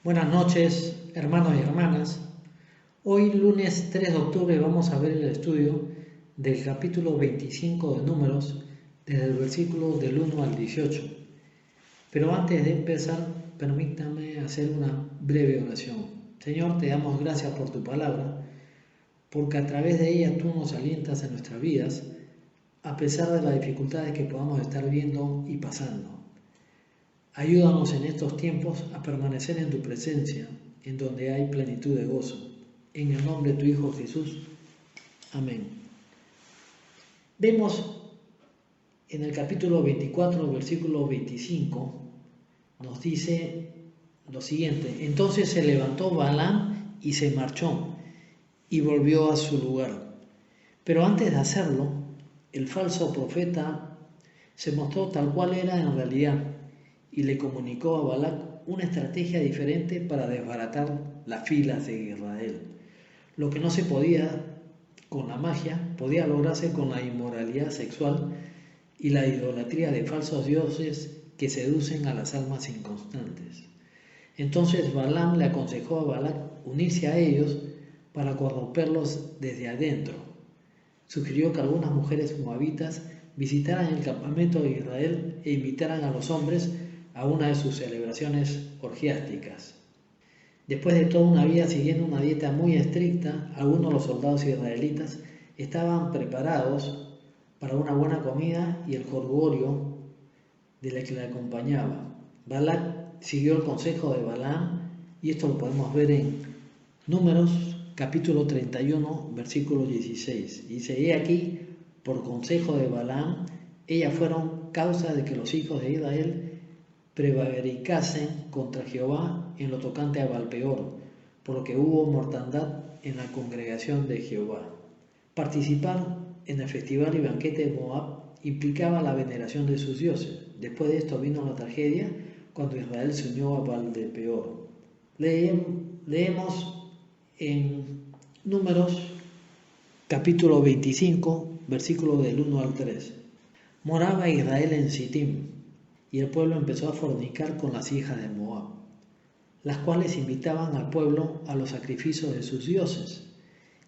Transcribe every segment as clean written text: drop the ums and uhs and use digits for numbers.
Buenas noches, hermanos y hermanas. Hoy, lunes 3 de octubre, vamos a ver el estudio del capítulo 25 de Números, desde el versículo del 1 al 18. Pero antes de empezar, permítame hacer una breve oración. Señor, te damos gracias por tu palabra, porque a través de ella tú nos alientas en nuestras vidas, a pesar de las dificultades que podamos estar viendo y pasando. Ayúdanos en estos tiempos a permanecer en tu presencia, en donde hay plenitud de gozo. En el nombre de tu Hijo Jesús. Amén. Vemos en el capítulo 24, versículo 25, nos dice lo siguiente: entonces se levantó Balaam y se marchó, y volvió a su lugar. Pero antes de hacerlo, el falso profeta se mostró tal cual era en realidad, y le comunicó a Balac una estrategia diferente para desbaratar las filas de Israel. Lo que no se podía con la magia, podía lograrse con la inmoralidad sexual y la idolatría de falsos dioses que seducen a las almas inconstantes. Entonces Balaam le aconsejó a Balac unirse a ellos para corromperlos desde adentro. Sugirió que algunas mujeres moabitas visitaran el campamento de Israel e invitaran a los hombres a una de sus celebraciones orgiásticas. Después de toda una vida siguiendo una dieta muy estricta, algunos de los soldados israelitas estaban preparados para una buena comida y el jolgorio de la que le acompañaba. Balac siguió el consejo de Balaam, y esto lo podemos ver en Números capítulo 31, versículo 16. Dice: he aquí, por consejo de Balaam, ellas fueron causa de que los hijos de Israel prevaricasen contra Jehová en lo tocante a Baalpeor, por lo que hubo mortandad en la congregación de Jehová. Participar en el festival y banquete de Moab implicaba la veneración de sus dioses. Después de esto vino la tragedia cuando Israel se unió a Baalpeor. Leemos en Números capítulo 25, versículo del 1 al 3. Moraba Israel en Sittim, y el pueblo empezó a fornicar con las hijas de Moab, las cuales invitaban al pueblo a los sacrificios de sus dioses,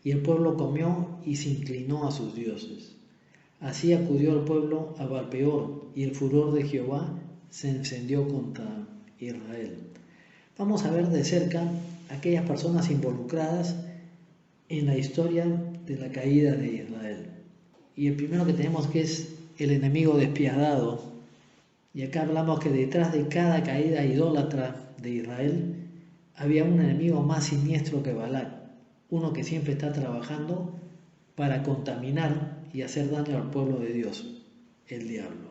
y el pueblo comió y se inclinó a sus dioses. Así acudió el pueblo a Baalpeor, y el furor de Jehová se encendió contra Israel. Vamos a ver de cerca aquellas personas involucradas en la historia de la caída de Israel. Y el primero que tenemos que es el enemigo despiadado. Y acá hablamos que detrás de cada caída idólatra de Israel había un enemigo más siniestro que Balac, uno que siempre está trabajando para contaminar y hacer daño al pueblo de Dios, el diablo.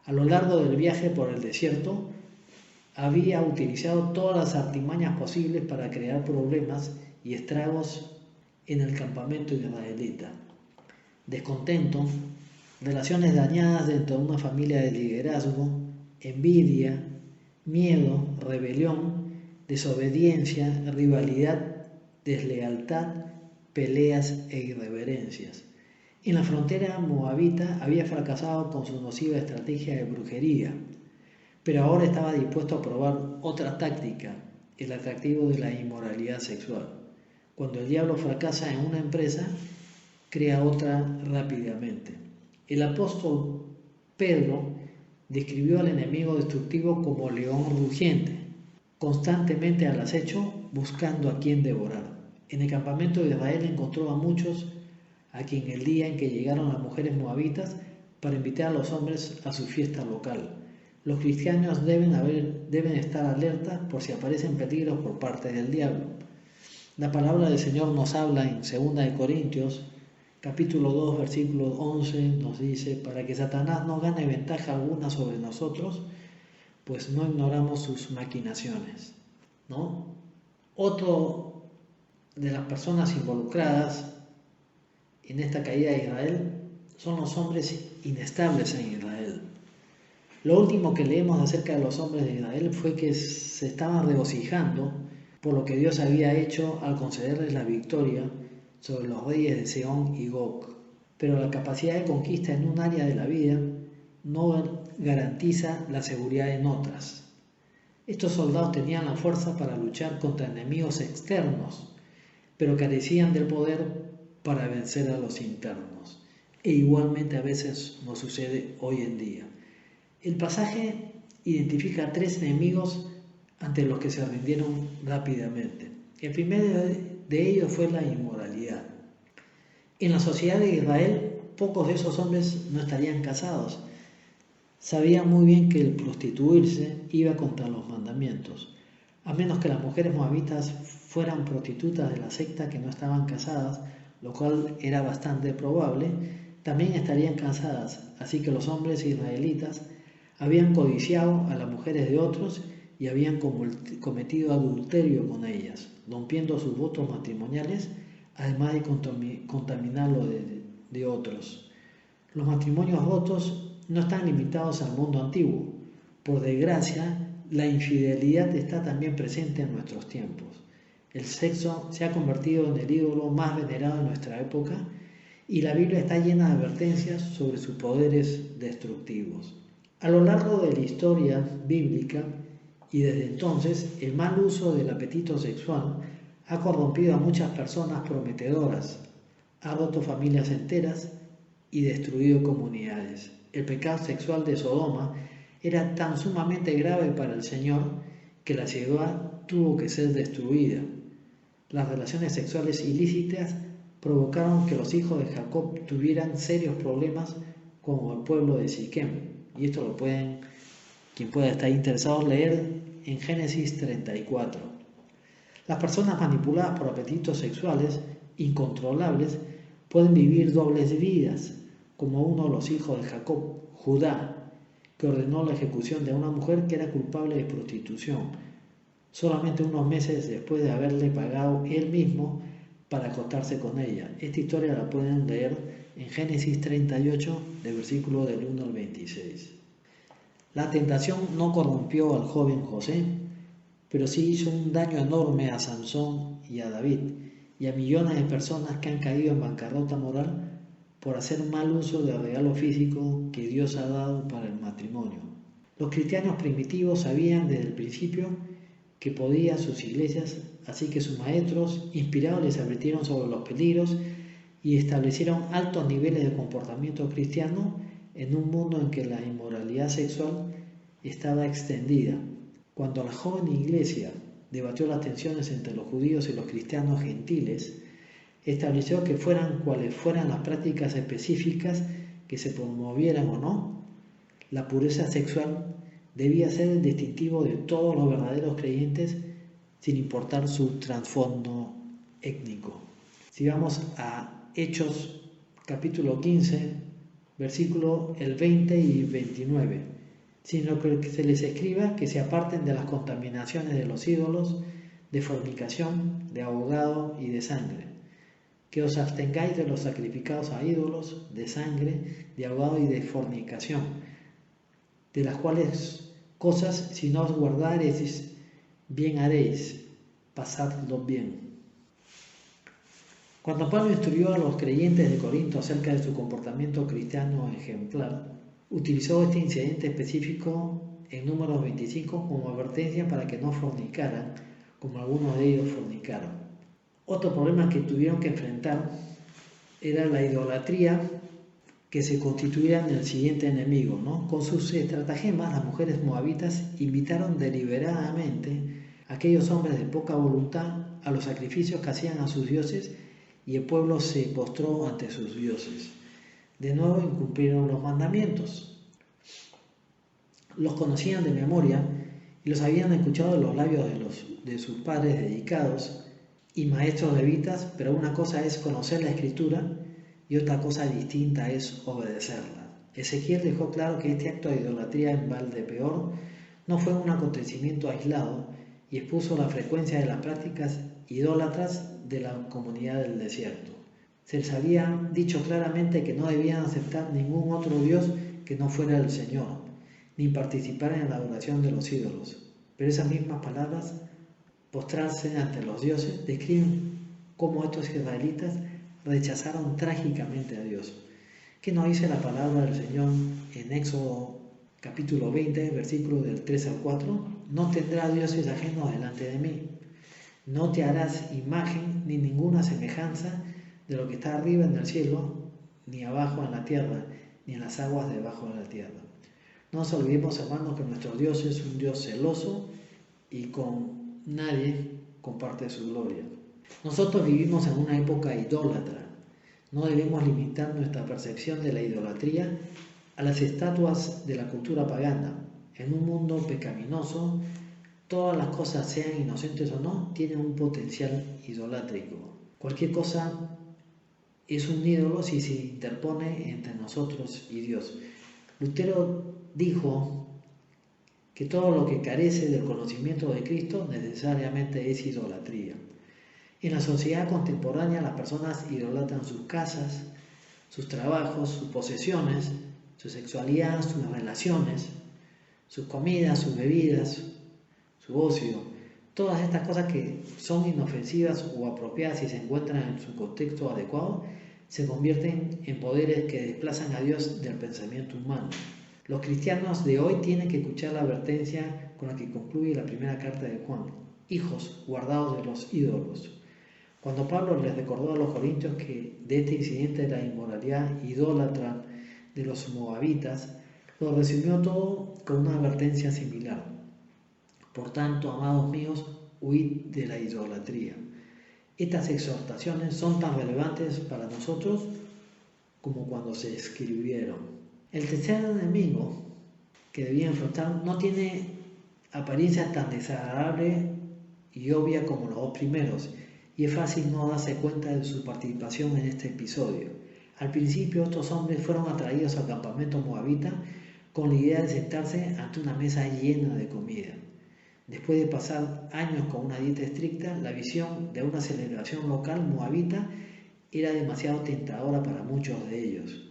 A lo largo del viaje por el desierto, había utilizado todas las artimañas posibles para crear problemas y estragos en el campamento israelita. Descontento, relaciones dañadas dentro de una familia de liderazgo, envidia, miedo, rebelión, desobediencia, rivalidad, deslealtad, peleas e irreverencias. En la frontera moabita había fracasado con su nociva estrategia de brujería, pero ahora estaba dispuesto a probar otra táctica, el atractivo de la inmoralidad sexual. Cuando el diablo fracasa en una empresa, crea otra rápidamente. El apóstol Pedro describió al enemigo destructivo como león rugiente, constantemente al acecho, buscando a quien devorar. En el campamento de Israel encontró a muchos a quien el día en que llegaron las mujeres moabitas para invitar a los hombres a su fiesta local. Los cristianos deben estar alertas por si aparecen peligros por parte del diablo. La palabra del Señor nos habla en 2 Corintios capítulo 2, versículo 11, nos dice: para que Satanás no gane ventaja alguna sobre nosotros, pues no ignoramos sus maquinaciones, ¿no? Otro de las personas involucradas en esta caída de Israel son los hombres inestables en Israel. Lo último que leemos acerca de los hombres de Israel fue que se estaban regocijando por lo que Dios había hecho al concederles la victoria sobre los reyes de Sehón y Gog. Pero la capacidad de conquista en un área de la vida no garantiza la seguridad en otras. Estos soldados tenían la fuerza para luchar contra enemigos externos, pero carecían del poder para vencer a los internos. E igualmente a veces nos sucede hoy en día. El pasaje identifica 3 enemigos ante los que se rindieron rápidamente. El primero de ellos fue la inmoralidad. En la sociedad de Israel, pocos de esos hombres no estarían casados. Sabían muy bien que el prostituirse iba contra los mandamientos. A menos que las mujeres moabitas fueran prostitutas de la secta que no estaban casadas, lo cual era bastante probable, también estarían casadas. Así que los hombres israelitas habían codiciado a las mujeres de otros y habían cometido adulterio con ellas, rompiendo sus votos matrimoniales, además de contaminar lo de otros. Los matrimonios rotos no están limitados al mundo antiguo. Por desgracia, la infidelidad está también presente en nuestros tiempos. El sexo se ha convertido en el ídolo más venerado en nuestra época y la Biblia está llena de advertencias sobre sus poderes destructivos. A lo largo de la historia bíblica y desde entonces, el mal uso del apetito sexual ha corrompido a muchas personas prometedoras, ha roto familias enteras y destruido comunidades. El pecado sexual de Sodoma era tan sumamente grave para el Señor que la ciudad tuvo que ser destruida. Las relaciones sexuales ilícitas provocaron que los hijos de Jacob tuvieran serios problemas con el pueblo de Siquem. Y esto lo pueden, quien pueda estar interesado, leer en Génesis 34. Las personas manipuladas por apetitos sexuales incontrolables pueden vivir dobles vidas, como uno de los hijos de Jacob, Judá, que ordenó la ejecución de una mujer que era culpable de prostitución, solamente unos meses después de haberle pagado él mismo para acostarse con ella. Esta historia la pueden leer en Génesis 38, del versículo del 1 al 26. La tentación no corrompió al joven José, pero sí hizo un daño enorme a Sansón y a David y a millones de personas que han caído en bancarrota moral por hacer mal uso del regalo físico que Dios ha dado para el matrimonio. Los cristianos primitivos sabían desde el principio que podía sus iglesias, así que sus maestros, inspirados, les advirtieron sobre los peligros y establecieron altos niveles de comportamiento cristiano en un mundo en que la inmoralidad sexual estaba extendida. Cuando la joven iglesia debatió las tensiones entre los judíos y los cristianos gentiles, estableció que fueran cuales fueran las prácticas específicas que se promovieran o no, la pureza sexual debía ser el distintivo de todos los verdaderos creyentes sin importar su trasfondo étnico. Si vamos a Hechos capítulo 15, versículo el 20 y 29, sino que se les escriba que se aparten de las contaminaciones de los ídolos, de fornicación, de ahogado y de sangre, que os abstengáis de los sacrificados a ídolos, de sangre, de ahogado y de fornicación, de las cuales cosas si no os guardareis, bien haréis, pasadlo bien. Cuando Pablo instruyó a los creyentes de Corinto acerca de su comportamiento cristiano ejemplar, utilizó este incidente específico en Números 25 como advertencia para que no fornicaran, como algunos de ellos fornicaron. Otro problema que tuvieron que enfrentar era la idolatría que se constituía en el siguiente enemigo, ¿no? Con sus estratagemas, las mujeres moabitas invitaron deliberadamente a aquellos hombres de poca voluntad a los sacrificios que hacían a sus dioses y el pueblo se postró ante sus dioses. De nuevo incumplieron los mandamientos. Los conocían de memoria y los habían escuchado de los labios de sus padres dedicados y maestros levitas, pero una cosa es conocer la Escritura y otra cosa distinta es obedecerla. Ezequiel dejó claro que este acto de idolatría en Valdepeor no fue un acontecimiento aislado y expuso la frecuencia de las prácticas idólatras de la comunidad del desierto. Se les había dicho claramente que no debían aceptar ningún otro Dios que no fuera el Señor, ni participar en la adoración de los ídolos. Pero esas mismas palabras, postrarse ante los dioses, describen cómo estos israelitas rechazaron trágicamente a Dios. ¿Qué nos dice la palabra del Señor en Éxodo capítulo 20, versículos del 3 al 4, no tendrás dioses ajenos delante de mí. No te harás imagen ni ninguna semejanza de lo que está arriba en el cielo, ni abajo en la tierra, ni en las aguas debajo de la tierra. No nos olvidemos, hermanos, que nuestro Dios es un Dios celoso y con nadie comparte su gloria. Nosotros vivimos en una época idólatra. No debemos limitar nuestra percepción de la idolatría a las estatuas de la cultura pagana. En un mundo pecaminoso, todas las cosas, sean inocentes o no, tienen un potencial idolátrico. Cualquier cosa es un ídolo si se interpone entre nosotros y Dios. Lutero dijo que todo lo que carece del conocimiento de Cristo necesariamente es idolatría. En la sociedad contemporánea las personas idolatran sus casas, sus trabajos, sus posesiones, su sexualidad, sus relaciones, sus comidas, sus bebidas, su ocio. Todas estas cosas que son inofensivas o apropiadas si se encuentran en su contexto adecuado, se convierten en poderes que desplazan a Dios del pensamiento humano. Los cristianos de hoy tienen que escuchar la advertencia con la que concluye la primera carta de Juan: hijos, guardados de los ídolos. Cuando Pablo les recordó a los corintios que de este incidente de la inmoralidad idólatra de los moabitas, lo resumió todo con una advertencia similar. Por tanto, amados míos, huid de la idolatría. Estas exhortaciones son tan relevantes para nosotros como cuando se escribieron. El tercer enemigo que debía enfrentar no tiene apariencia tan desagradable y obvia como los dos primeros, y es fácil no darse cuenta de su participación en este episodio. Al principio, estos hombres fueron atraídos al campamento moabita con la idea de sentarse ante una mesa llena de comida. Después de pasar años con una dieta estricta, la visión de una celebración local moabita era demasiado tentadora para muchos de ellos.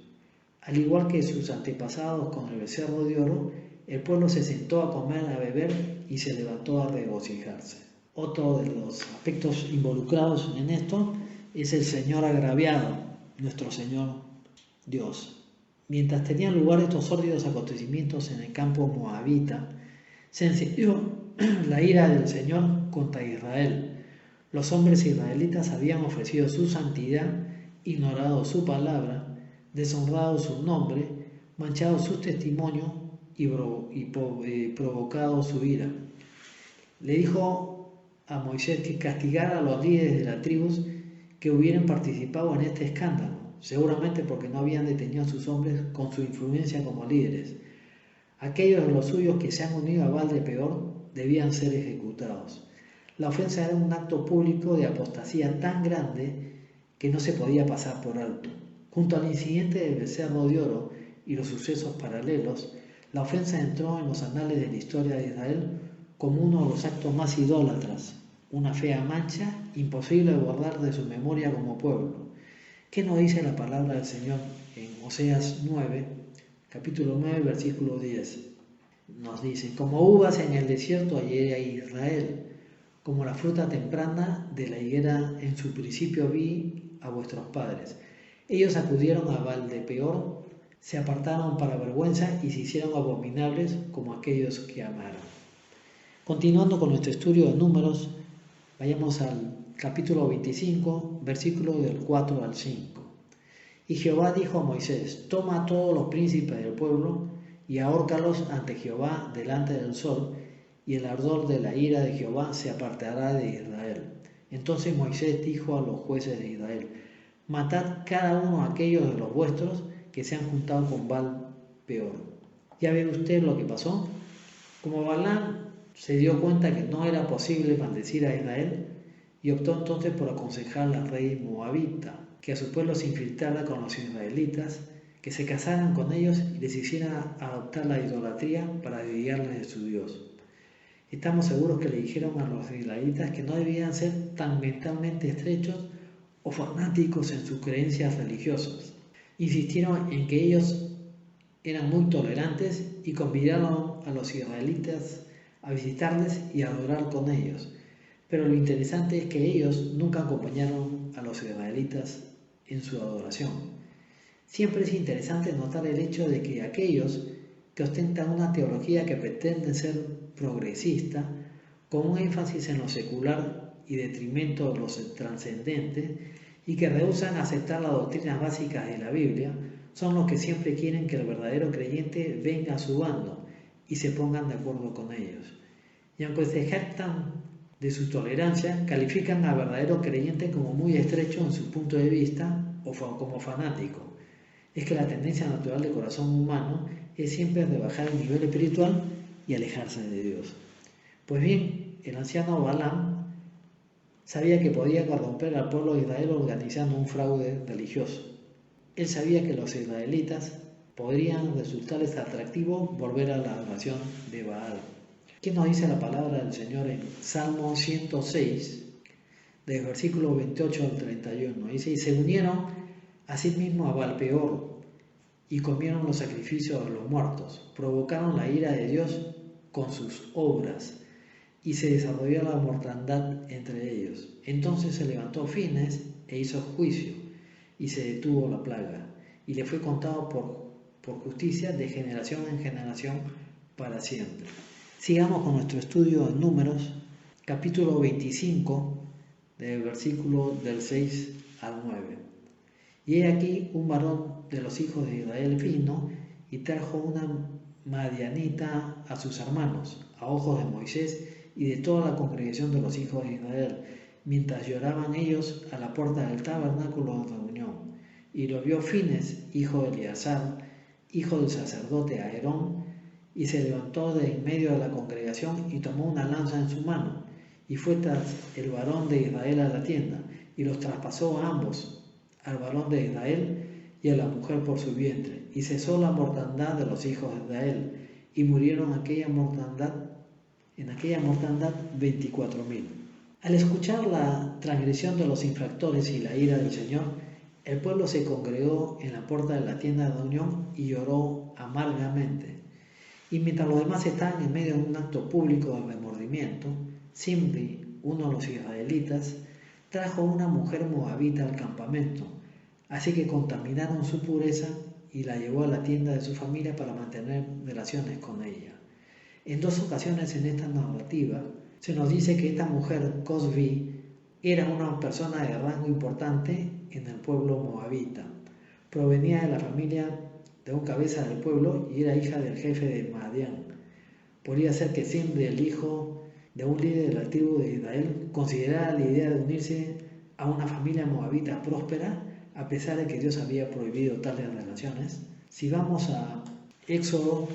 Al igual que sus antepasados con el becerro de oro, el pueblo se sentó a comer, a beber y se levantó a regocijarse. Otro de los aspectos involucrados en esto es el Señor agraviado, nuestro Señor Dios. Mientras tenían lugar estos sórdidos acontecimientos en el campo moabita, se encendió la ira del Señor contra Israel. Los hombres israelitas habían ofrecido su santidad, ignorado su palabra, deshonrado su nombre, manchado su testimonio y provocado su ira. Le dijo a Moisés que castigara a los líderes de las tribus que hubieran participado en este escándalo, seguramente porque no habían detenido a sus hombres con su influencia como líderes. Aquellos de los suyos que se han unido a Baal de Peor debían ser ejecutados. La ofensa era un acto público de apostasía tan grande que no se podía pasar por alto. Junto al incidente del becerro de oro y los sucesos paralelos, la ofensa entró en los anales de la historia de Israel como uno de los actos más idólatras, una fea mancha imposible de borrar de su memoria como pueblo. ¿Qué nos dice la palabra del Señor en Oseas 9, capítulo 9, versículo 10? Nos dice: como uvas en el desierto hallé a Israel, como la fruta temprana de la higuera en su principio vi a vuestros padres. Ellos acudieron a Baal de Peor, se apartaron para vergüenza y se hicieron abominables como aquellos que amaron. Continuando con nuestro estudio de Números, vayamos al capítulo 25, versículos del 4 al 5. Y Jehová dijo a Moisés: toma a todos los príncipes del pueblo y ahórcalos ante Jehová delante del sol, y el ardor de la ira de Jehová se apartará de Israel. Entonces Moisés dijo a los jueces de Israel: matad cada uno a aquellos de los vuestros que se han juntado con Baal Peor. ¿Ya ve usted lo que pasó? Como Balaam se dio cuenta que no era posible maldecir a Israel, y optó entonces por aconsejar al rey moabita que a su pueblo se infiltrara con los israelitas, que se casaran con ellos y les hiciera adoptar la idolatría para desviarles de su Dios. Estamos seguros que le dijeron a los israelitas que no debían ser tan mentalmente estrechos o fanáticos en sus creencias religiosas. Insistieron en que ellos eran muy tolerantes y convidaron a los israelitas a visitarles y a adorar con ellos. Pero lo interesante es que ellos nunca acompañaron a los israelitas en su adoración. Siempre es interesante notar el hecho de que aquellos que ostentan una teología que pretende ser progresista, con un énfasis en lo secular y detrimento de lo trascendente, y que rehúsan aceptar las doctrinas básicas de la Biblia, son los que siempre quieren que el verdadero creyente venga a su bando y se pongan de acuerdo con ellos. Y aunque se jactan de su tolerancia, califican al verdadero creyente como muy estrecho en su punto de vista o como fanático. Es que la tendencia natural del corazón humano es siempre rebajar el nivel espiritual y alejarse de Dios. Pues bien, el anciano Balaam sabía que podía corromper al pueblo de Israel organizando un fraude religioso. Él sabía que los israelitas podrían resultarles atractivo volver a la adoración de Baal. ¿Qué nos dice la palabra del Señor en Salmo 106, del versículo 28 al 31? Dice: y se unieron asimismo a Baal-peor y comieron los sacrificios de los muertos, provocaron la ira de Dios con sus obras, y se desarrolló la mortandad entre ellos. Entonces se levantó Fines e hizo juicio, y se detuvo la plaga, y le fue contado por justicia de generación en generación para siempre. Sigamos con nuestro estudio en Números, capítulo 25, del versículo del 6 al 9. Y he aquí un varón de los hijos de Israel vino y trajo una madianita a sus hermanos, a ojos de Moisés y de toda la congregación de los hijos de Israel, mientras lloraban ellos a la puerta del tabernáculo de reunión. Y lo vio Fines, hijo de Eleazar, hijo del sacerdote Aarón, y se levantó de en medio de la congregación y tomó una lanza en su mano, y fue tras el varón de Israel a la tienda, y los traspasó a ambos, al varón de Israel y a la mujer por su vientre, y cesó la mortandad de los hijos de Israel, y murieron en aquella mortandad 24,000. Al escuchar la transgresión de los infractores y la ira del Señor, el pueblo se congregó en la puerta de la tienda de reunión y lloró amargamente. Y mientras los demás estaban en medio de un acto público de remordimiento, Zimri, uno de los israelitas, trajo una mujer moabita al campamento, así que contaminaron su pureza y la llevó a la tienda de su familia para mantener relaciones con ella. En dos ocasiones en esta narrativa se nos dice que esta mujer, Cosbi, era una persona de rango importante en el pueblo moabita. Provenía de la familia de un cabeza del pueblo y era hija del jefe de Madián. Podría ser que Zimri, el hijo de un líder de la tribu de Israel, considerara la idea de unirse a una familia moabita próspera, a pesar de que Dios había prohibido tales relaciones. Si vamos a Éxodo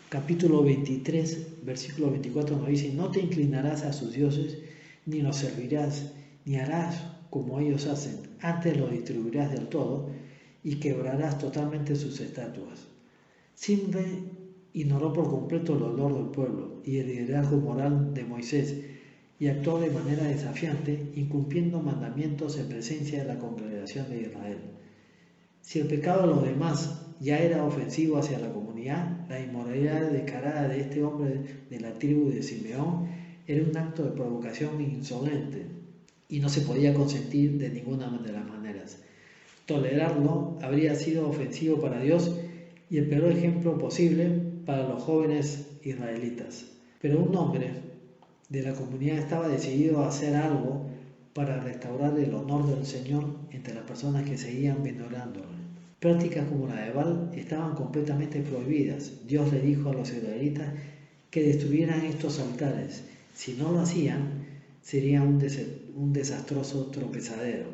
capítulo 23, versículo 24, nos dice: no te inclinarás a sus dioses, ni los servirás, ni harás como ellos hacen, antes los distribuirás del todo, y quebrarás totalmente sus estatuas. Zimri ignoró por completo el dolor del pueblo y el liderazgo moral de Moisés, y actuó de manera desafiante, incumpliendo mandamientos en presencia de la congregación de Israel. Si el pecado de los demás ya era ofensivo hacia la comunidad, la inmoralidad descarada de este hombre de la tribu de Simeón era un acto de provocación insolente y no se podía consentir de ninguna de las maneras. Tolerarlo habría sido ofensivo para Dios y el peor ejemplo posible para los jóvenes israelitas. Pero un hombre de la comunidad estaba decidido a hacer algo para restaurar el honor del Señor entre las personas que seguían venerándolo. Prácticas como la de Baal estaban completamente prohibidas. Dios le dijo a los israelitas que destruyeran estos altares. Si no lo hacían, sería un desastroso tropezadero.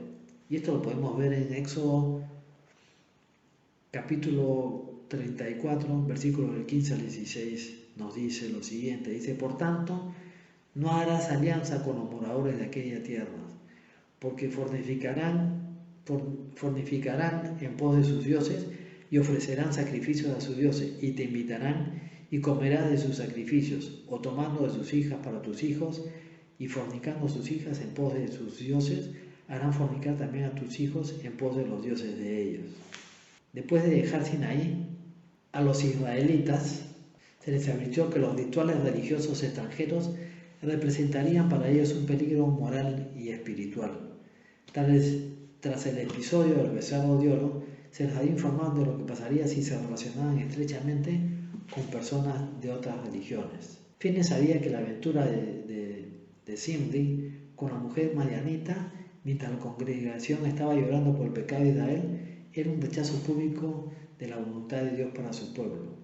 Y esto lo podemos ver en Éxodo capítulo 34, versículos del 15 al 16, nos dice lo siguiente. Dice: por tanto, no harás alianza con los moradores de aquella tierra, porque fornificarán en pos de sus dioses y ofrecerán sacrificios a sus dioses, y te invitarán y comerás de sus sacrificios, o tomando de sus hijas para tus hijos, y fornicando sus hijas en pos de sus dioses, harán fornicar también a tus hijos en pos de los dioses de ellos. Después de dejar Sinaí, a los israelitas se les advirtió que los rituales religiosos extranjeros representarían para ellos un peligro moral y espiritual. Tras el episodio del becerro de oro, se les había informado de lo que pasaría si se relacionaban estrechamente con personas de otras religiones. Finnes sabía que la aventura de Zimri con la mujer madianita, mientras la congregación estaba llorando por el pecado de Israel, era un rechazo público de la voluntad de Dios para su pueblo.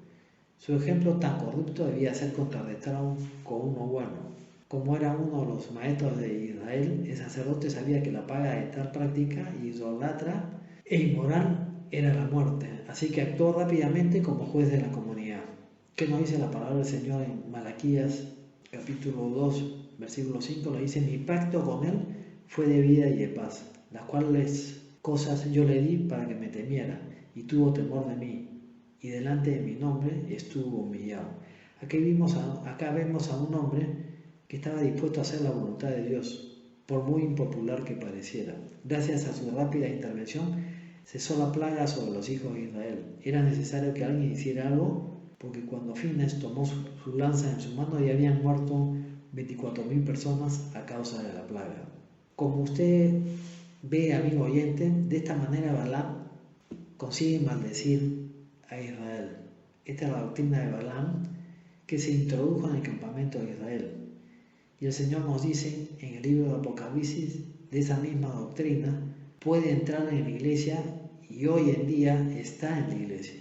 Su ejemplo tan corrupto debía ser contrarrestado con uno bueno. Como era uno de los maestros de Israel, el sacerdote sabía que la paga de tal práctica idólatra e inmoral era la muerte, así que actuó rápidamente como juez de la comunidad. ¿Qué nos dice la palabra del Señor en Malaquías capítulo 2, versículo 5? Lo dice: mi pacto con él fue de vida y de paz, las cuales cosas yo le di para que me temiera, y tuvo temor de mí, y delante de mi nombre estuvo humillado. Acá vemos a un hombre que estaba dispuesto a hacer la voluntad de Dios, por muy impopular que pareciera. Gracias a su rápida intervención, cesó la plaga sobre los hijos de Israel. Era necesario que alguien hiciera algo, porque cuando Finnes tomó su lanza en su mano ya habían muerto 24.000 personas a causa de la plaga. Como usted ve, amigo oyente, de esta manera Balaam consigue maldecir a Israel. Esta es la doctrina de Balaam que se introdujo en el campamento de Israel. Y el Señor nos dice en el libro de Apocalipsis, de esa misma doctrina puede entrar en la iglesia y hoy en día está en la iglesia.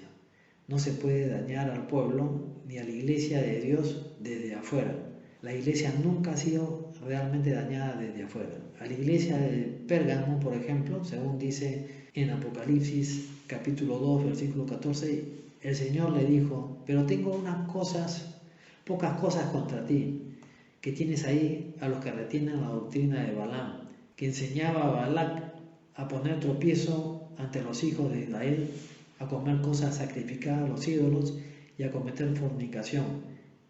No se puede dañar al pueblo ni a la iglesia de Dios desde afuera. La iglesia nunca ha sido realmente dañada desde afuera. A la iglesia de Pérgamo, por ejemplo, según dice en Apocalipsis capítulo 2, versículo 14, el Señor le dijo: pero tengo pocas cosas contra ti, que tienes ahí a los que retienen la doctrina de Balaam, que enseñaba a Balac a poner tropiezo ante los hijos de Israel, a comer cosas sacrificadas a los ídolos y a cometer fornicación.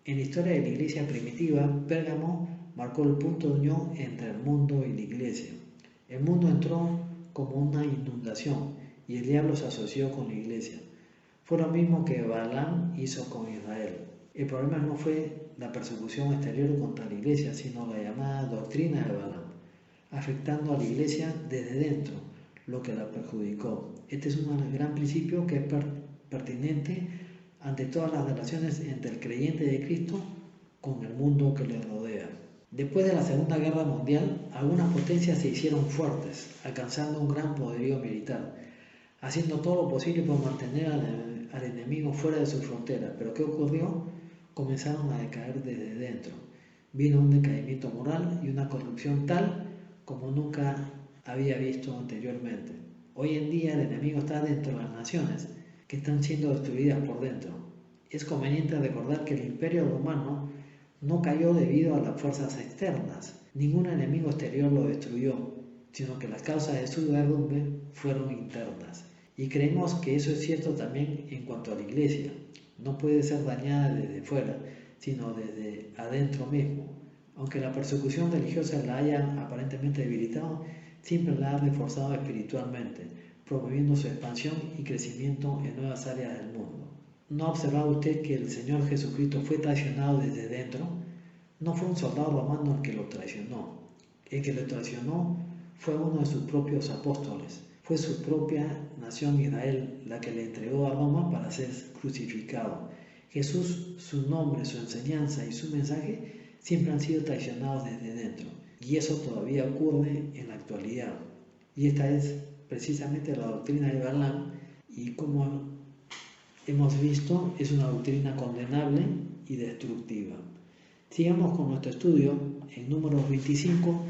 En la historia de la iglesia primitiva, Pérgamo marcó el punto de unión entre el mundo y la iglesia. El mundo entró como una inundación y el diablo se asoció con la iglesia. Fue lo mismo que Balaam hizo con Israel. El problema no fue la persecución exterior contra la iglesia, sino la llamada doctrina de Balaam, afectando a la iglesia desde dentro, lo que la perjudicó. Este es un gran principio que es pertinente ante todas las relaciones entre el creyente de Cristo con el mundo que le rodea. Después de la Segunda Guerra Mundial, algunas potencias se hicieron fuertes, alcanzando un gran poderío militar, haciendo todo lo posible por mantener al enemigo fuera de su frontera. Pero ¿qué ocurrió? Comenzaron a decaer desde dentro. Vino un decaimiento moral y una corrupción tal como nunca había visto anteriormente. Hoy en día el enemigo está dentro de las naciones, que están siendo destruidas por dentro. Es conveniente recordar que el imperio romano no cayó debido a las fuerzas externas. Ningún enemigo exterior lo destruyó, sino que las causas de su derrumbe fueron internas. Y creemos que eso es cierto también en cuanto a la iglesia. No puede ser dañada desde fuera, sino desde adentro mismo. Aunque la persecución religiosa la haya aparentemente debilitado, siempre la ha reforzado espiritualmente, promoviendo su expansión y crecimiento en nuevas áreas del mundo. ¿No ha observado usted que el Señor Jesucristo fue traicionado desde dentro? No fue un soldado romano el que lo traicionó. El que lo traicionó fue uno de sus propios apóstoles. Fue su propia nación Israel la que le entregó a Roma para ser crucificado. Jesús, su nombre, su enseñanza y su mensaje siempre han sido traicionados desde dentro. Y eso todavía ocurre en la actualidad. Y esta es precisamente la doctrina de Balaam, y como hemos visto, es una doctrina condenable y destructiva. Sigamos con nuestro estudio en Números 25,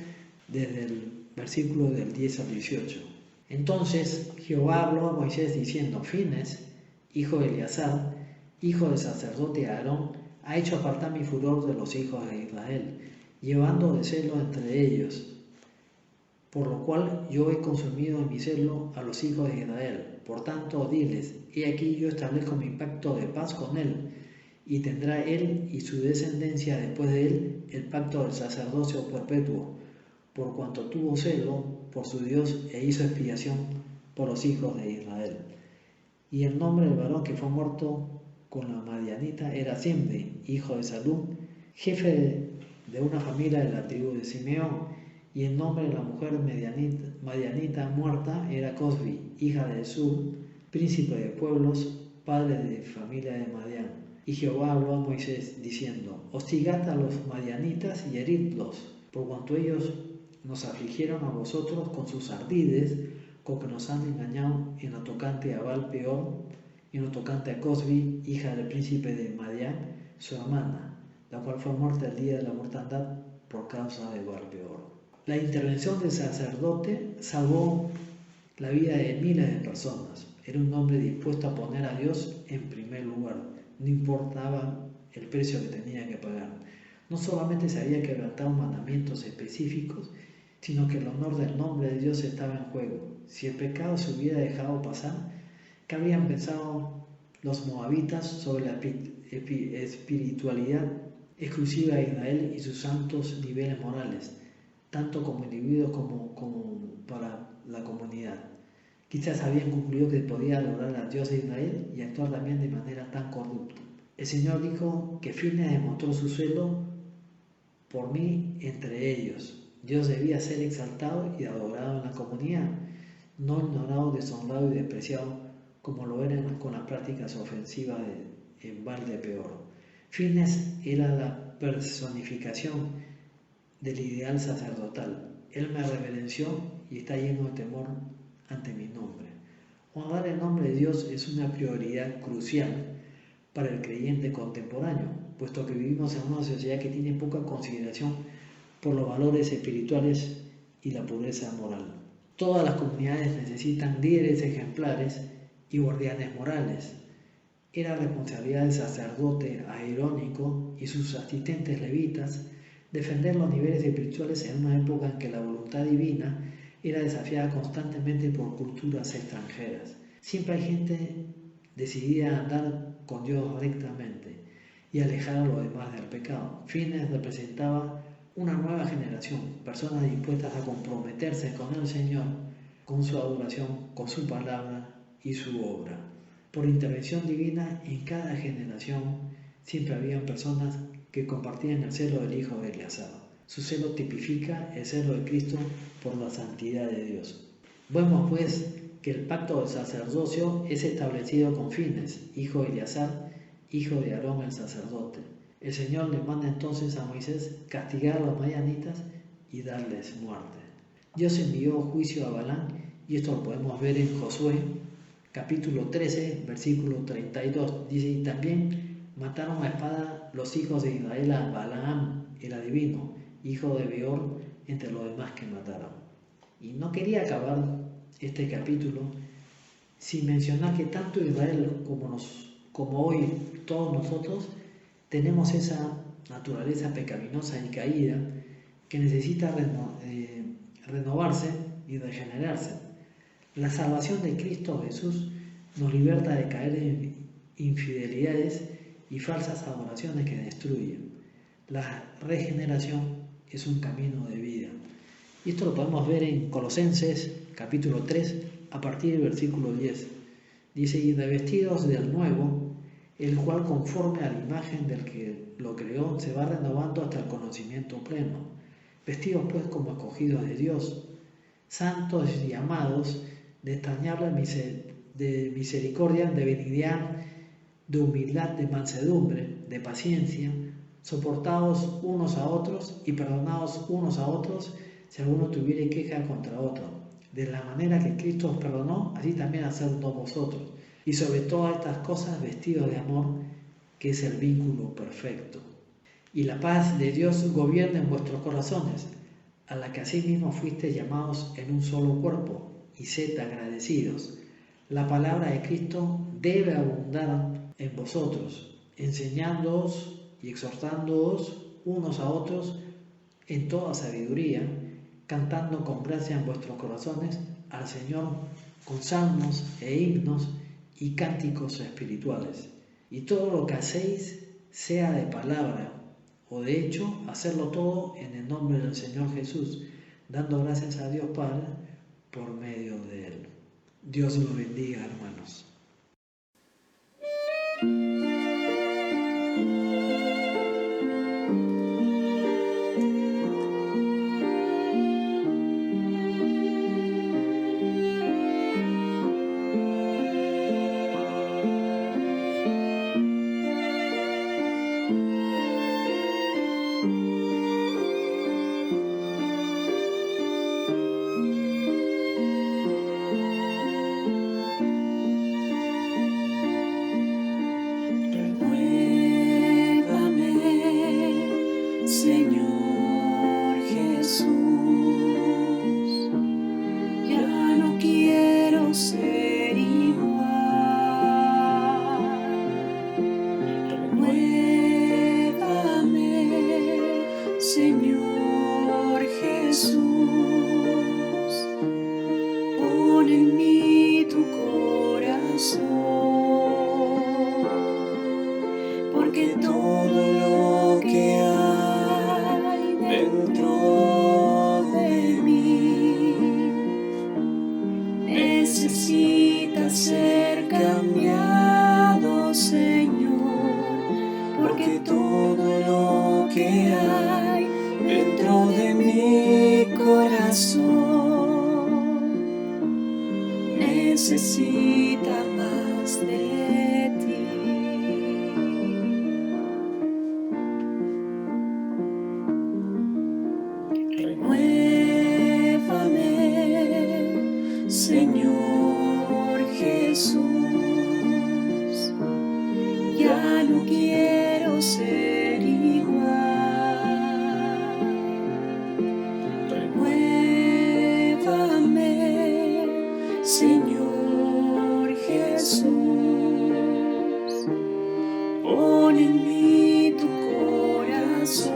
desde el versículo del 10 al 18. Entonces Jehová habló a Moisés diciendo: Finnes, hijo de Eleazar, hijo del sacerdote Aarón, ha hecho apartar mi furor de los hijos de Israel, llevando de celo entre ellos, por lo cual yo he consumido en mi celo a los hijos de Israel. Por tanto, diles: he aquí yo establezco mi pacto de paz con él, y tendrá él y su descendencia después de él el pacto del sacerdocio perpetuo, por cuanto tuvo celo por su Dios e hizo expiación por los hijos de Israel. Y el nombre del varón que fue muerto con la madianita era Zimri, hijo de Salum, jefe de una familia de la tribu de Simeón. Y el nombre de la mujer madianita muerta era Cosbi, hija de Sur, príncipe de pueblos, padre de familia de Madián. Y Jehová habló a Moisés diciendo, hostigad a los madianitas y heridlos, por cuanto ellos nos afligieron a vosotros con sus ardides, con que nos han engañado en lo tocante a Baal-peor y en lo tocante a Cosbi, hija del príncipe de Madián, su hermana, la cual fue muerta el día de la mortandad por causa de Baal-peor. La intervención del sacerdote salvó la vida de miles de personas. Era un hombre dispuesto a poner a Dios en primer lugar, no importaba el precio que tenía que pagar. No solamente se había quebrantado mandamientos específicos, sino que el honor del nombre de Dios estaba en juego. Si el pecado se hubiera dejado pasar, ¿qué habrían pensado los moabitas sobre la espiritualidad exclusiva de Israel y sus santos niveles morales, tanto como individuos como para la comunidad? Quizás habían concluido que podía adorar al Dios de Israel y actuar también de manera tan corrupta. El Señor dijo que Fineas demostró su celo por mí entre ellos. Dios debía ser exaltado y adorado en la comunidad, no ignorado, deshonrado y despreciado como lo eran con las prácticas ofensivas en Baal-peor. Fineas era la personificación del ideal sacerdotal. Él me reverenció y está lleno de temor ante mi nombre. Honrar el nombre de Dios es una prioridad crucial para el creyente contemporáneo, puesto que vivimos en una sociedad que tiene poca consideración por los valores espirituales y la pureza moral. Todas las comunidades necesitan líderes ejemplares y guardianes morales. Era responsabilidad del sacerdote Aerónico y sus asistentes levitas defender los niveles espirituales en una época en que la voluntad divina era desafiada constantemente por culturas extranjeras. Siempre hay gente decidida a andar con Dios rectamente y alejar a los demás del pecado. Fineas representaba una nueva generación, personas dispuestas a comprometerse con el Señor, con su adoración, con su palabra y su obra. Por intervención divina, en cada generación siempre habían personas que compartían el celo del hijo de Eleazar. Su celo tipifica el celo de Cristo por la santidad de Dios. Vemos pues que el pacto del sacerdocio es establecido con Fineas, hijo de Eleazar, hijo de Aarón el sacerdote. El Señor le manda entonces a Moisés castigar a los madianitas y darles muerte. Dios envió juicio a Balaam, y esto lo podemos ver en Josué, capítulo 13, versículo 32. Dice, y también mataron a espada los hijos de Israel a Balaam, el adivino, hijo de Beor, entre los demás que mataron. Y no quería acabar este capítulo sin mencionar que tanto Israel como hoy todos nosotros tenemos esa naturaleza pecaminosa y caída que necesita renovarse y regenerarse. La salvación de Cristo Jesús nos liberta de caer en infidelidades y falsas adoraciones que destruyen. La regeneración es un camino de vida. Y esto lo podemos ver en Colosenses capítulo 3 a partir del versículo 10. Dice, y revestidos del nuevo, el cual conforme a la imagen del que lo creó se va renovando hasta el conocimiento pleno. Vestidos pues como escogidos de Dios, santos y amados, de entrañable de misericordia, de benignidad, de humildad, de mansedumbre, de paciencia, soportados unos a otros y perdonados unos a otros si alguno tuviere queja contra otro. De la manera que Cristo os perdonó, así también hacedlo vosotros. Y sobre todas estas cosas vestidos de amor, que es el vínculo perfecto. Y la paz de Dios gobierna en vuestros corazones, a la que asimismo fuisteis llamados en un solo cuerpo, y sed agradecidos. La palabra de Cristo debe abundar en vosotros, enseñándoos y exhortándoos unos a otros en toda sabiduría, cantando con gracia en vuestros corazones al Señor con salmos e himnos y cánticos espirituales. Y todo lo que hacéis, sea de palabra o de hecho, hacerlo todo en el nombre del Señor Jesús, dando gracias a Dios Padre por medio de Él. Dios los bendiga, hermanos. que hay dentro de mi corazón necesita más de ti. Renuévame, Señor Jesús, ya no quiero ser igual. Renuévame, Señor Jesús, pon en mí tu corazón,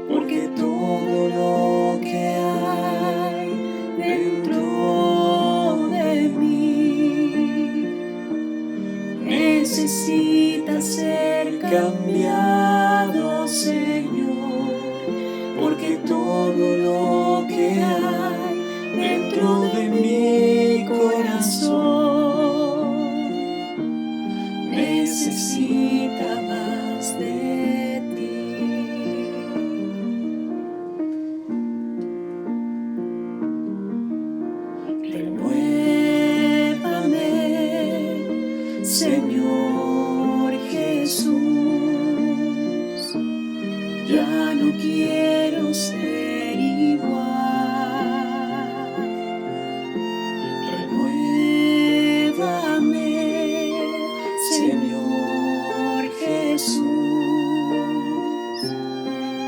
porque todo lo que hay dentro de mí necesita ser cambiado, Señor, porque todo lo que hay dentro de mi corazón necesita más de ti. Renuévame, Señor Jesús, ya no quiero ser igual. Renuévame, Señor Jesús,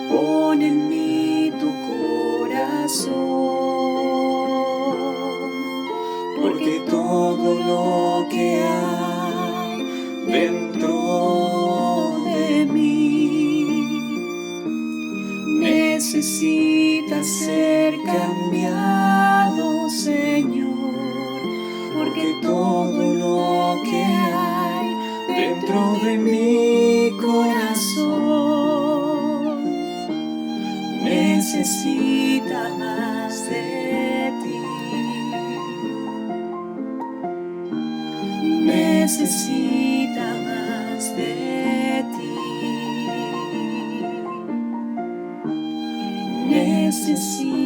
pon en mí tu corazón, porque todo lo que hay dentro de mí necesita ser cambiado, Señor, porque todo lo que hay dentro de mi corazón necesita más de ti. Necesita más de ti. Necesita